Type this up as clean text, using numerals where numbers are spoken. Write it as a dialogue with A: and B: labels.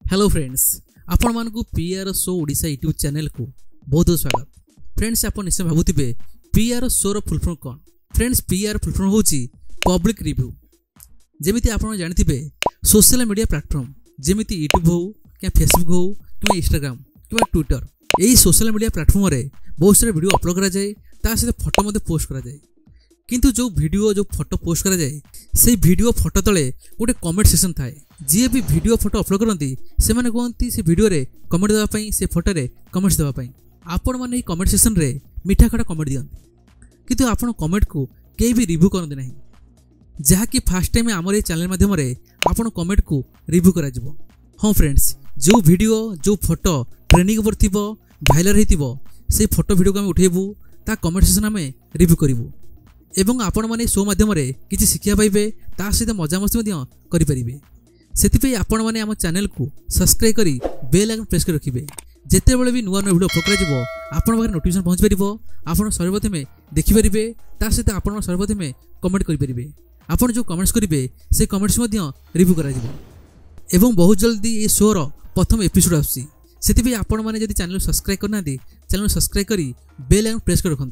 A: Hello friends, आपण मानकु PR show Odisha YouTube channel को बहुत स्वागत। फ्रेंड्स, आप निश्चय भावुथिबे पीआर शो रो फुल फॉर्म कोन। फ्रेंड्स, पीआर फुल फॉर्म होची पब्लिक रिव्यू। जेमिति आपण जानिथिबे सोशल मीडिया प्लेटफॉर्म जेमिति यूट्यूब हो कि फेसबुक हो कि इंस्टाग्राम कि ट्विटर, यही सोशल मीडिया प्लेटफॉर्म रे बहुत सारे वीडियो अपलोड करा जाए, ता सहित फोटो मते पोस्ट करा जाए। किंतु जो वीडियो जो फोटो पोस्ट करा जाए से वीडियो फोटो तले गोटे कमेंट सेक्शन थाए। जी भी वीडियो फोटो अपलोड करती से माने कहती से वीडियो रे कमेंट देवाई, से फोटो रे कमेंट्स देवाई। आपण मैंने कमेंट सेक्शन रे मीठा खड़ा कमेंट दियंती, किंतु आपण कमेंट को कई भी रिव्यू करते नहीं, जहाँकि फास्ट टाइम आमर ये चैनल माध्यम आपण कमेंट को रिव्यू करा जिवो। हाँ फ्रेंड्स, जो वीडियो जो फोटो ट्रेंडिंग पर थिबो भाइराल होइतिबो से फोटो वीडियो को आम उठेबू, ता कमेंट सेक्शन आम रिव्यू करूँ एवं आपण मैंने शो माध्यम किसी शिक्षा पाइबे, ता सहित मजामस्ती करें। से आपण मैंने आम चैनल को सब्सक्राइब करी बेल आइकन प्रेस कर रखिए। जितेबाला भी नुआ नुआ वीडियो अपलोड कर आपण पाखे नोटिफिकेशन पहुँच पार, आप सर्वप्रथमे देखिपारे, ता सहित आप सर्वप्रथमे कमेंट करेंगे। आपड़ जो कमेंट्स करेंगे से कमेंट्स रिव्यू कर बहुत जल्दी ये शोर प्रथम एपिसोड आसी। से आपण मैंने चैनल सब्सक्राइब करना, चैनल सब्सक्राइब करी बेल आइकन प्रेस कर रखुँ।